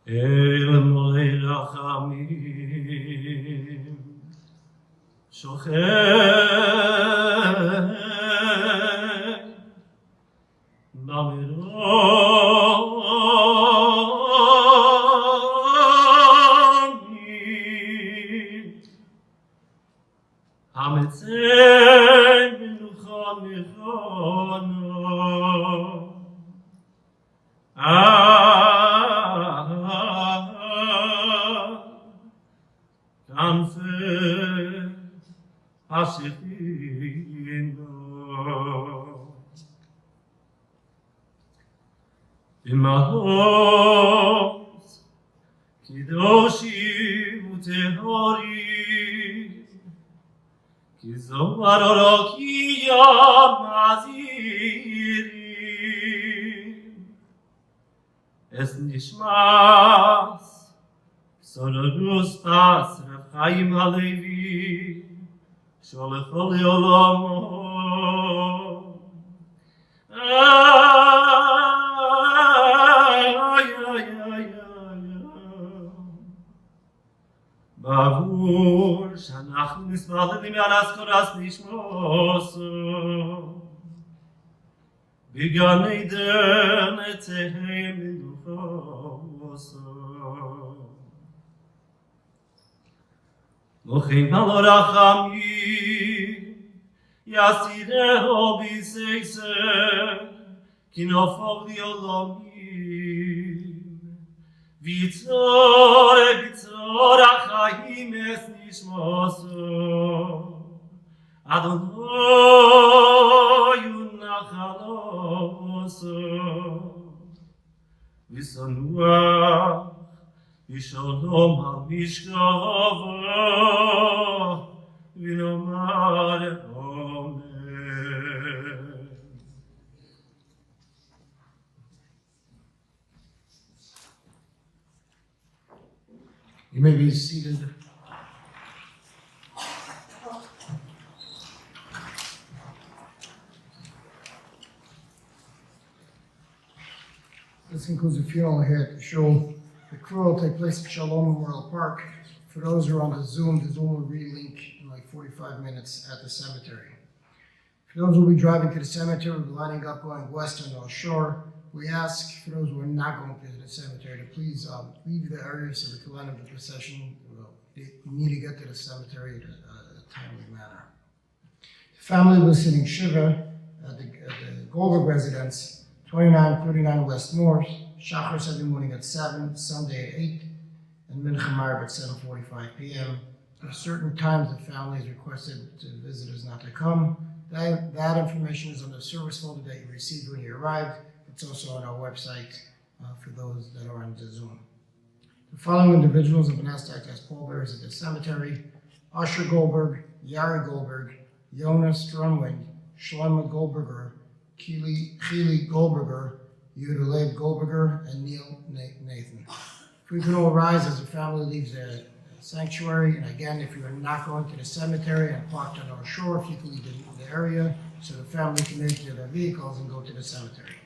אל מועד רחמים שוכן Hametzem menuchon nechono. Kanfer hashechino. Imahos kidoshim utehorim ki zohar orokiyam mazirim es nishmas sororus pas Rav Chaim Halevi sholechol yolamo ברור שאנחנו מסמכים על אזכורת נשמוסו בגן עדן אצלם מנוחוסו מוחים על רחמים יסירהו בסייסר כי נהפוך לי עולמים ויצור ביצור החיים אס נשמוסו אדוני ונחלוסו ושנוח ושלום על משכבו ונאמר אמן. You may be seated. This concludes the funeral here at the shul. The crew will take place at Shalom Memorial Park. For those who are on the Zoom will relink in like 45 minutes at the cemetery. For those who will be driving to the cemetery, we'll be lining up going west on the North Shore. We ask for those who are not going to the cemetery to please leave the area so we can line up the procession. We need to get to the cemetery in a timely manner. The family was sitting Shiva at the Goldberg residence, 2939 West North, Shachar Sunday morning at 7, Sunday at 8, and Mincha Maariv at 7:45 p.m. There are certain times the family has requested to visitors not to come. That information is on the service folder that you received when you arrived. It's also on our website for those that are on the Zoom. The following individuals have been asked to act as pallbearers at the cemetery: Asher Goldberg, Yari Goldberg, Jonas Strumwing, Shlomo Goldberger, Keely Goldberger, Yehuda Leib Goldberger, and Neil Nathan. If we can all rise as the family leaves the sanctuary, and again, if you are not going to the cemetery and parked on our shore, if you can leave the area so the family can enter their vehicles and go to the cemetery.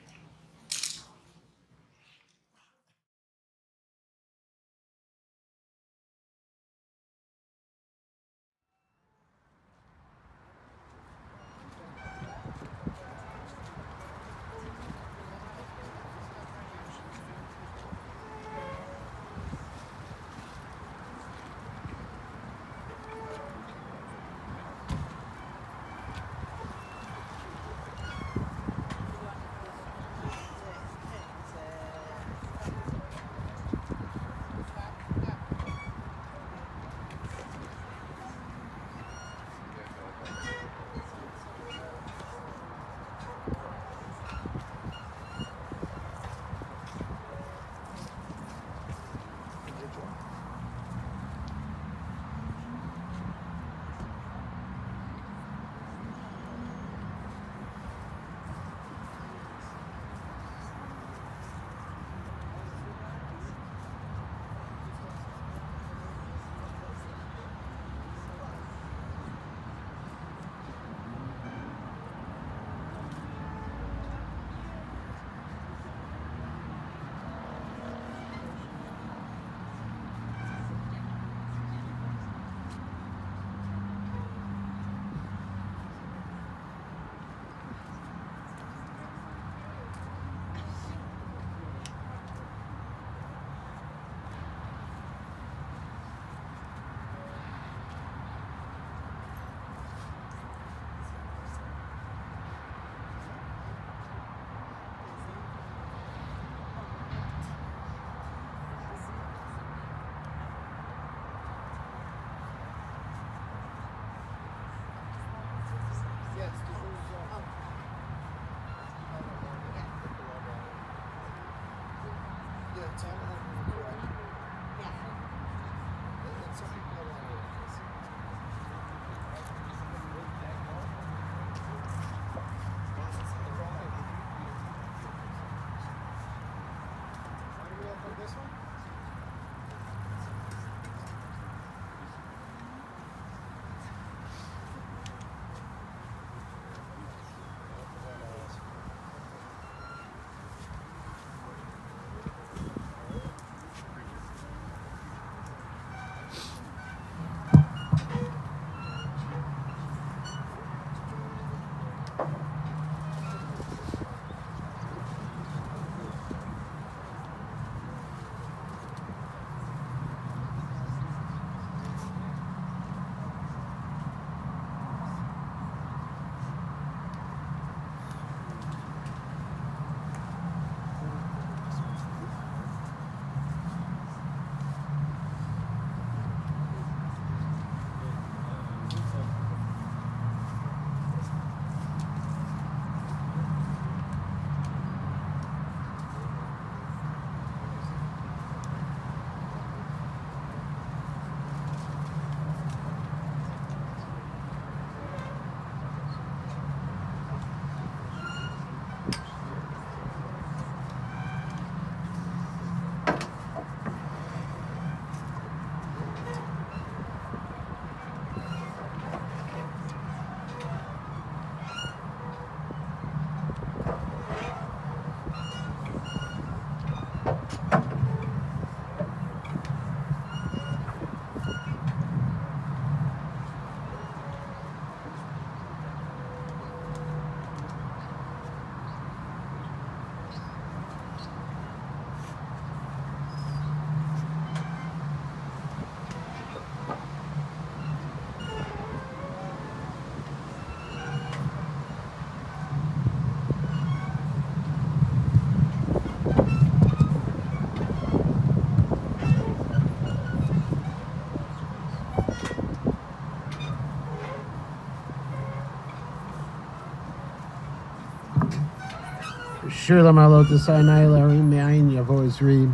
Shir Lamalot Esainai Larim Me'ayin Yavo Ezri.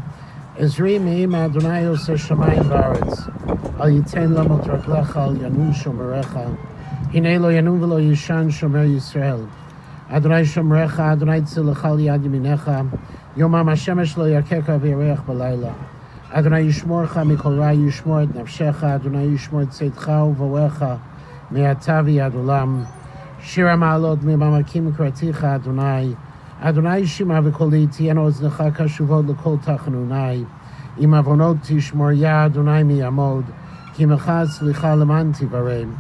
Ezri Me'im Adonai Ose Shamayim Ba'aretz. Al Yitain Lamot Raglecha Al Yanun Shomerecha. Hinei Lo Yanun V'Lo Yishan Shomer Yisrael. Adonai Shomerecha, Adonai Tzilecha Al Yad Yaminecha. Yomam HaShemesh Lo Yakeka V'Yireach B'Layla. Adonai Yishmorcha Mikol Ra Yishmor Et Nafshecha. Adonai Yishmor Et Tzedcha U'Vorecha Me'ata V'Yad Olam. Shir HaMa'alot Me'mamakim Kraticha Adonai. Adonai Shima V'Koli Tieno Oznecha Kashuvot L'Kol Tachanunai. Im Avonot Tishmor Ya Adonai Mi'amod. Ki Mecha Tzlicha Leman Tivarem.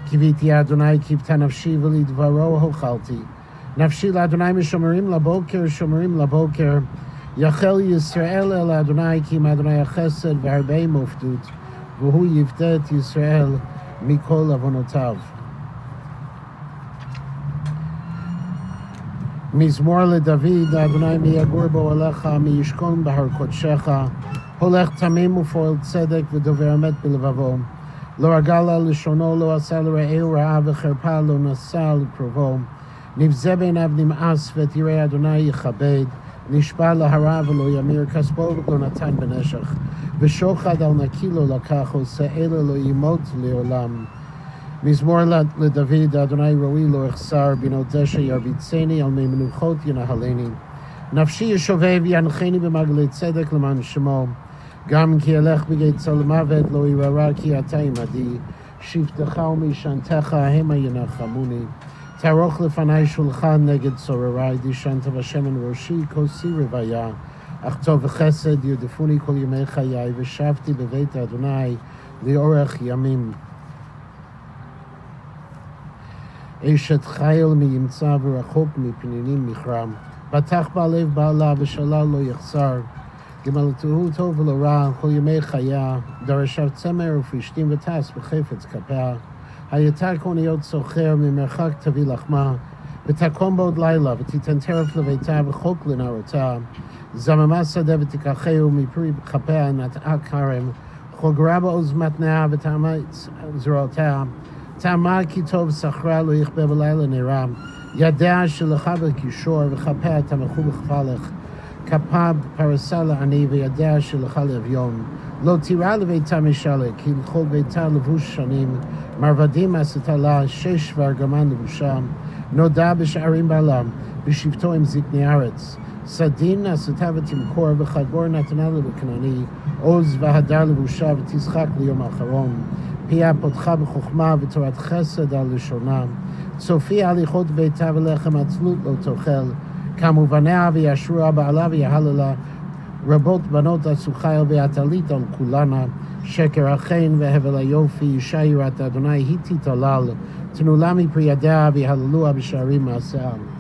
Kiviti Adonai Kivta Nafshi V'Lidvaro Hochalti. Nafshi L'Adonai Mishomerim Laboker Shomerim Laboker. Yachel Yisrael El Adonai Kim Adonai Chesed V'Harbei Mufdut. V'Hu Yivtet Yisrael Mikol Avonotav. Mizmor LeDavid Adonai Miyagur Bo Alecha Miyishkon Bahar Kodshecha. Holech Tamim Ufoel Tzedek V'Dover Emet B'Levavo. Lo Agala Lishono Lo Asa L'Re'eu Ra'a V'Cherpa Lo Nasa L'Krovo. Nivzeh Beinav Nim'as V'Tirei Adonai Yichabed. Nishba L'Hara V'Lo Yamir Kaspo V'Lo Natan B'Neshach. V'Shochad Al Nakilo Lakacho Se'ela Lo Yimot Le'olam. Mizmor LeDavid Adonai Roi Lo Echsar Bino Desha Yarbitzeni Al Mei Menuchot Yinahaleni. Nafshi Yeshovev Yancheni B'Magle Tzedek L'man Shemo. Gam Ki Elech B'Gei Tzol Mavet Lo Yirara Ki Ata Imadi. Shiftecha U'Mishantecha Hema Yinachamuni. Taroch Lefanai Shulchan Neged Sorarai Dishanta V'Shem En Roshi Kosi Revaya. Ach Tov V'Chesed Yudefuni Kol Yemei Chayai V'Shavti B'Veit Adonai Li'orech Yamim. Eshet Chayil Miyimtza V'Rachok Mipininim Michram. Batach Ba'alev Ba'ala V'Shalal Lo Yachsar. Gemaltuhu Tov V'Lo Ra Kol Yemei Chaya. Darashav Tzemer U'Fishtim V'Tas V'Chefetz Kapea. Hayatar Koniot Socher Mimerchak Tavi Lachma. V'Takom Bod Laila V'Titan Teref Leveita V'Chok L'Narota. Zamamasa Devetikacheu Mipri Kapea Nat'a Karem. Chograba Oz Matnea V'Tamatz Zrota. Tama Kitov Sachra Lo Yichbe B'Laila Nera. Yadea Shelecha B'Kishor V'Chapea Tamachu B'Chvalech. Kapab Parasala Ani V'Yadea Shelecha Le'Evyon. Lo Tira Leveita Mishalek. Ki L'chol Veita Levush Shanim. Marvadim Asatala Shesh Vargaman Levusham. Noda B'Sharim Ba'alam. B'Shivto Im Zikni Aretz. Sadin Asatavetim Kor V'Chadbor Natanala B'Kanani. Oz V'Hadar Levusha V'Tizchak L'Yom Acharon. Pia Potcha B'Chochma V'Torat Chesed Al Lishonam. Tzofi Alichot Beita V'Lechem Atzlut Lo Tochel. Kamuvanea V'Yashua Ba'ala V'Yahalala. Rabot Banot Atzuchayel V'Atalit Al Kulana. Sheker Achein V'Hevel Ayofi. Yishayirat Adonai Hiti Talal. Tnulami Priyadea V'Yahalelua B'Sharim Ma'aseam.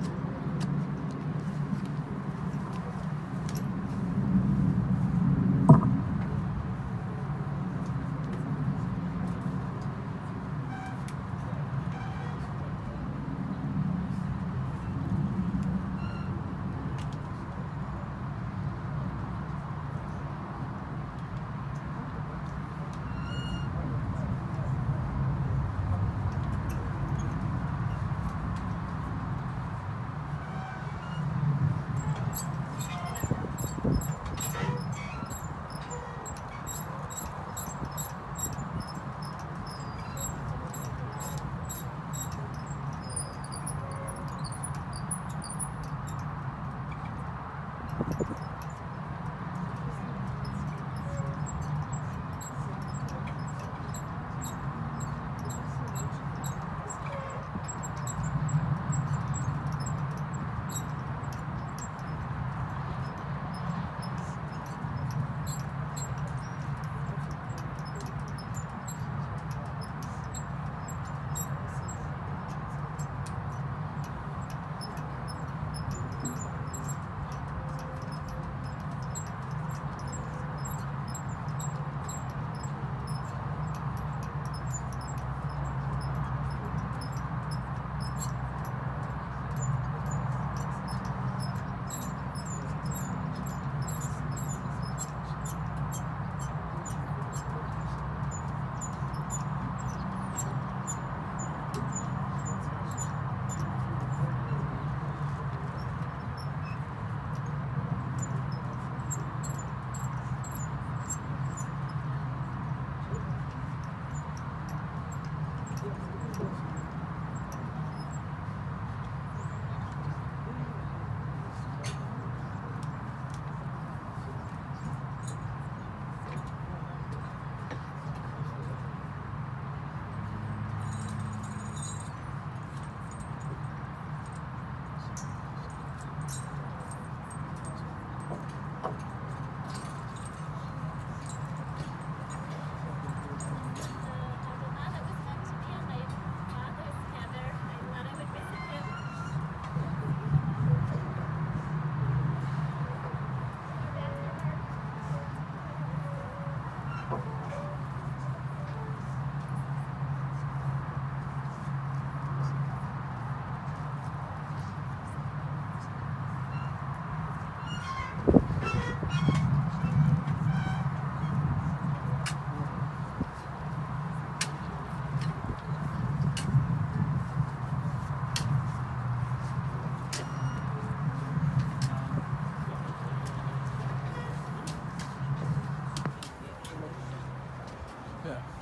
Yeah.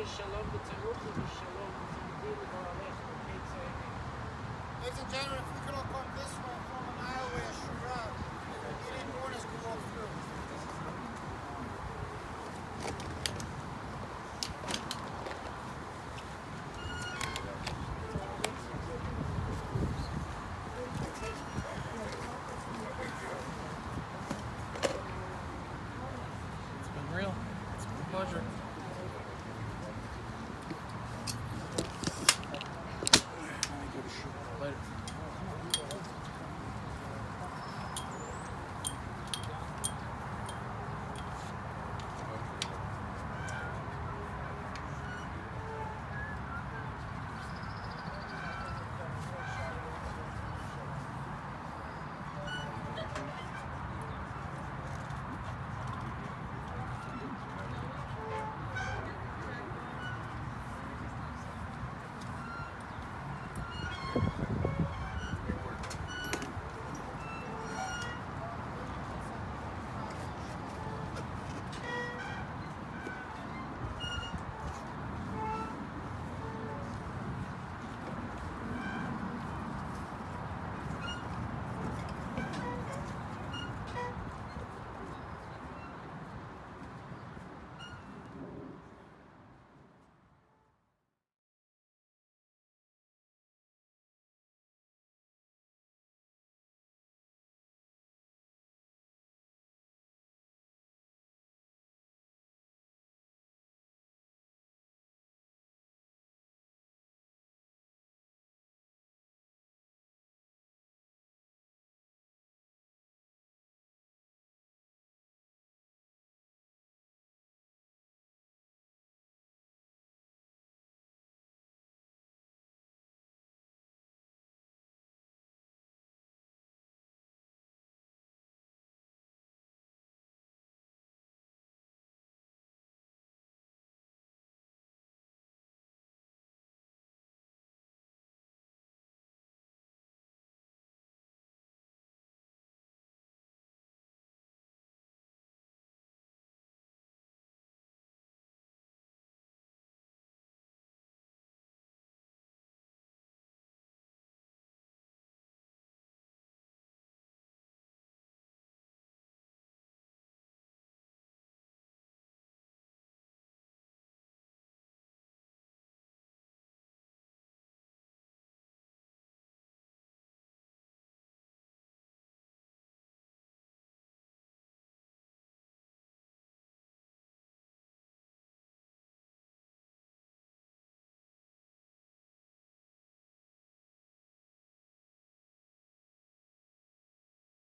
Ladies and gentlemen, if we could all come this way and form an aisle way, a shrub, the leading mourners can walk through. It's been real. It's been a pleasure.